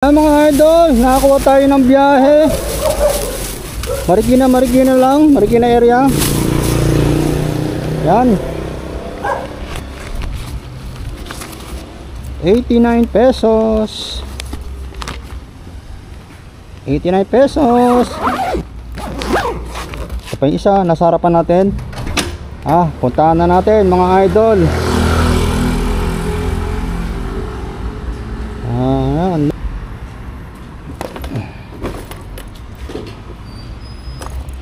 Mga idol, nakakuha tayo ng biyahe. Marikina lang, Marikina area. Yan. 89 pesos. 89 pesos. Ito pa yung isa, nasa harapan natin. Puntahan na natin mga idol.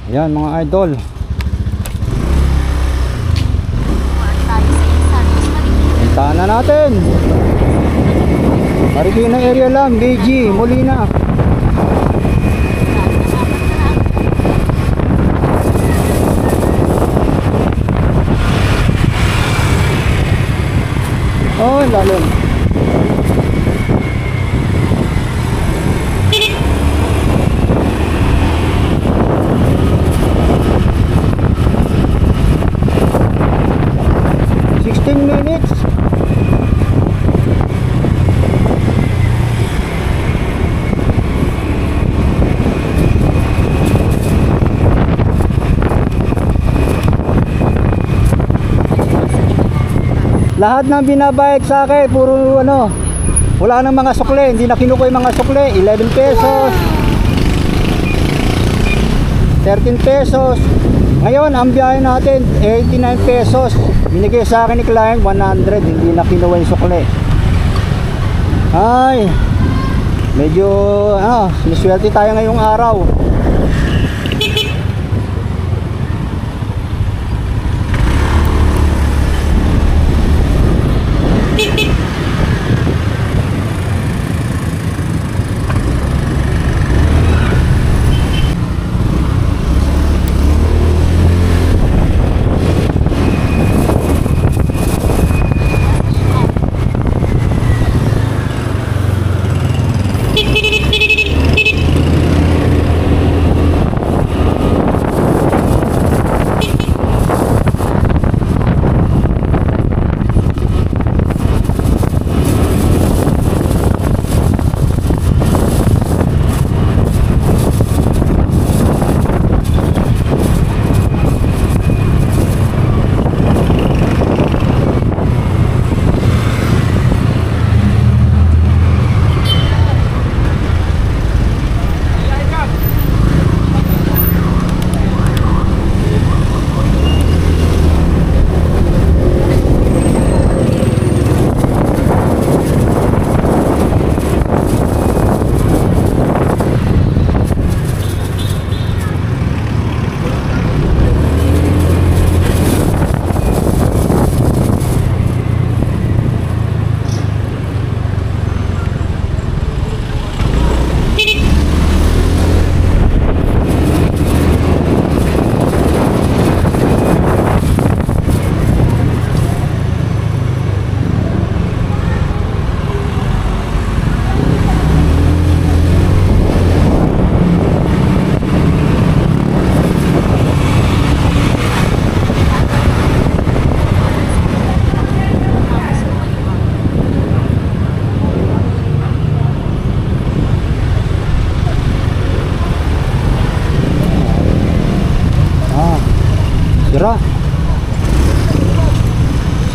Ayan mga idol. Puntahan na natin. Marikina area lang, BG, Molina. Oh, lalim. Minutes. Lahat ng binabayad sa akin puro wala nang mga sukle, hindi na kinukuha yung mga sukle. 11 pesos, 13 pesos. Ngayon ang biyahe natin 89 pesos. Binigay sa akin ni client 100, hindi na kinuha yung sukle. Ay, medyo siniswerte tayo ngayong araw.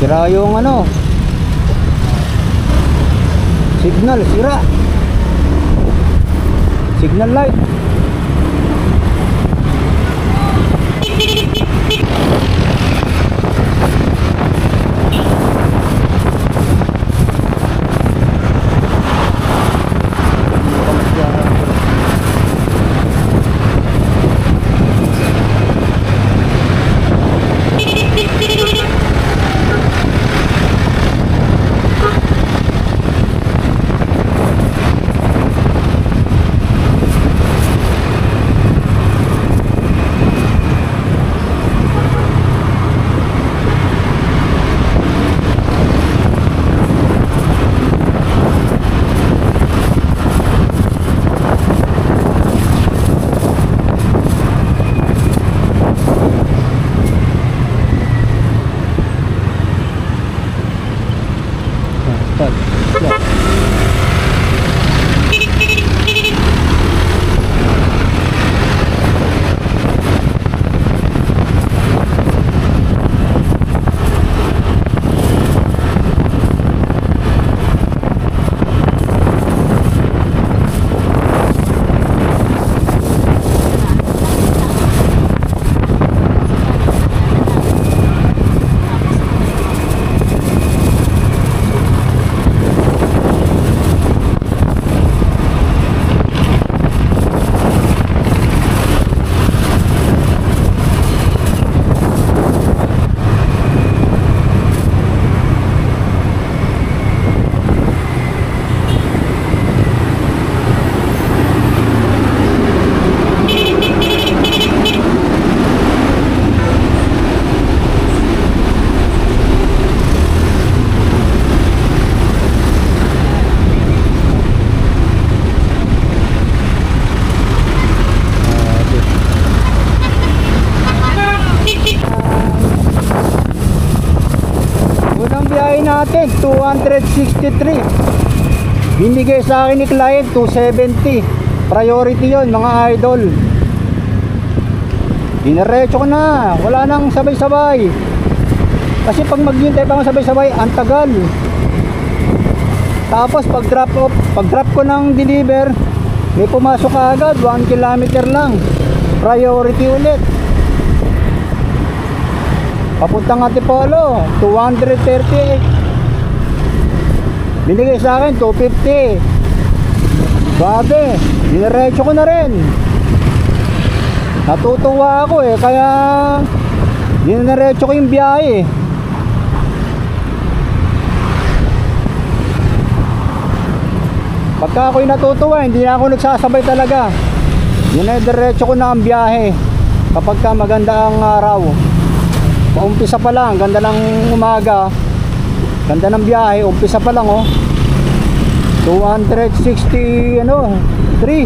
Sira yung signal, sira signal light. client 263. Binigay sa akin ni client 270. Priority yon mga idol. Dinerecho ko na, wala nang sabay-sabay. Kasi pag maghintay pa ako sabay-sabay, ang tagal. Tapos pag drop ko ng deliver, may pumasok agad, 1 kilometer lang. Priority ulit. Papuntang Antipolo, 238. Binigay sa akin 250. Babe, dinerecho ko na rin. Natutuwa ako kaya dinerecho ko yung biyahe. Pagka ako'y natutuwa, hindi na ako nagsasabay talaga. Dinerecho ko na ang biyahe kapag ka maganda ang araw. Paumpisa pa lang, ganda ng umaga, ganda ng biyahe, umpisa pa lang 260 3.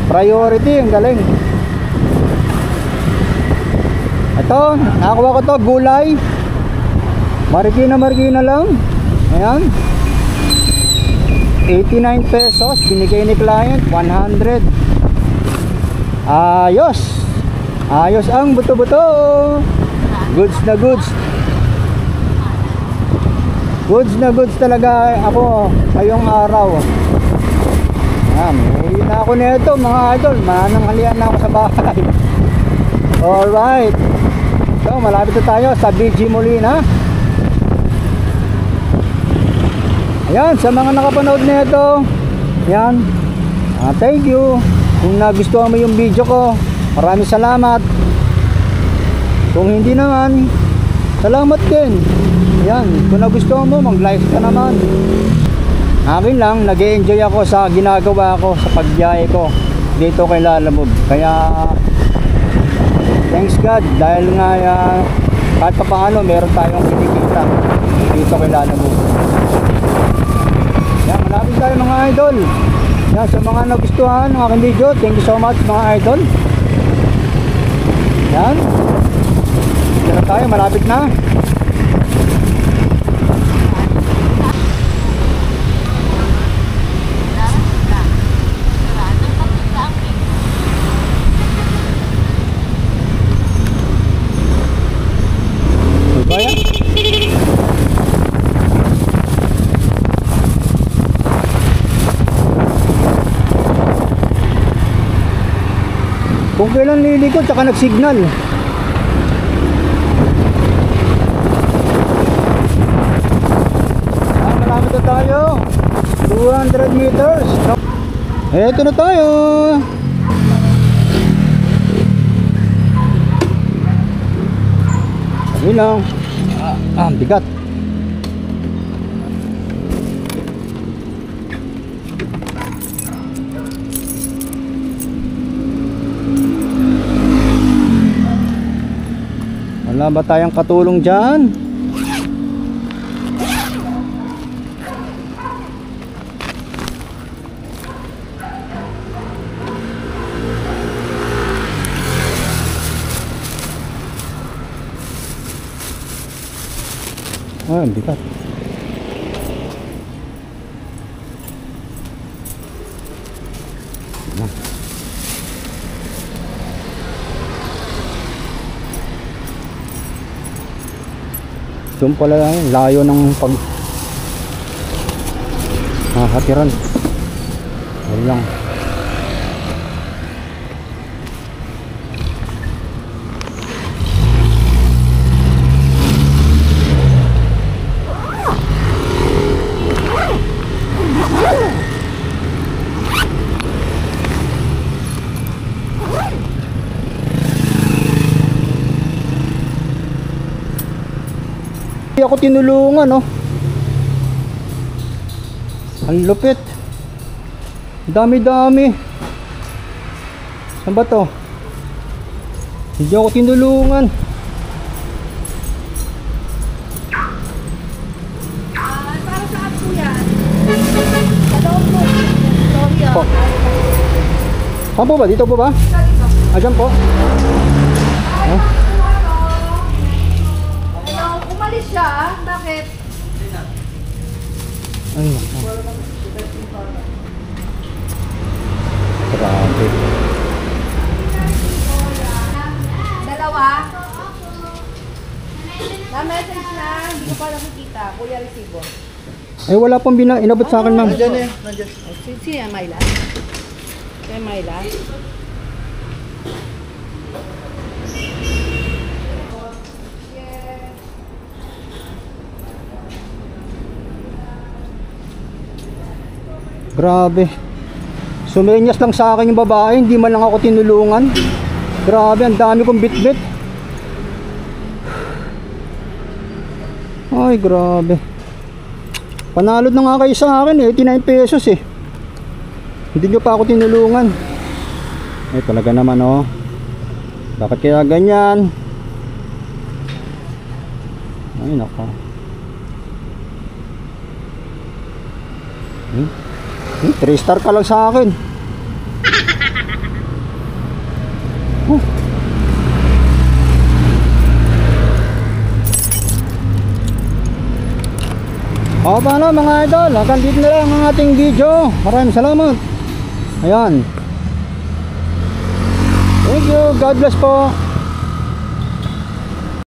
Priority, ang galing. Ito, nakakuha ko to, gulay. Marikina lang. Ayan, 89 pesos, binigay ni client 100. Ayos ang buto-buto. Goods na goods. Goods na goods talaga ako ngayong araw. Uwi na ako nito mga idol. Mananghalian na ako sa bahay. Alright. So malapit na tayo sa BG Molina. Ayan, sa mga nakapanood nito, ayan, thank you. Kung nagustuhan mo yung video ko, maraming salamat. Kung hindi naman, salamat din. Ayan, kung nagustuhan mo, mag-like ka naman. Akin lang, nag-enjoy ako sa ginagawa ko, sa pagbiyahe ko dito kay Lalamove. Kaya thanks God, dahil nga kahit pa paano meron tayong kinikita dito kay Lalamove. Yan, malapit tayo mga idol. Yan, sa mga nagustuhan ng aking video, thank you so much mga idol. Yan, dito na tayo, malapit na. Kung kailan lilikot, tsaka nagsignal. Malapit na tayo. 200 meters. Eto na tayo. Sabi lang. Bigat. Wala ba tayong katulong dyan? Ang bigat. Doon pala lang, layo ng hatiran. Wala lang. Ako tinulungan ang lupit, dami-dami. Saan ba to? Hindi ako tinulungan. Para saan po yan? Sa loob po. Sorry Po. Saan po ba? Dito po ba? Dyan po. Hello, umalis siya. kuya ah. Bakit? Ay, naku. Grabe. Dalawa? Na-message na. Hindi ko pa nakikita. Kuya resibo. Ay, wala pong inabot sa akin, ma'am. Nandiyan eh. Nandiyan. Si Mayla? Si Mayla? Grabe. Sumenyas lang sa akin yung babae, hindi man lang ako tinulungan. Grabe, ang dami kong bitbit. Ay, grabe. Panalod na nga kayo sa akin eh, 89 pesos eh. Hindi nyo pa ako tinulungan. Ay, talaga naman oh. Bakit kaya ganyan? Ay, nako. 3 star ka lang sa akin. O paano mga idol, hanggang dito na lang ang ating video. Maraming salamat. Ayan. Thank you, God bless po.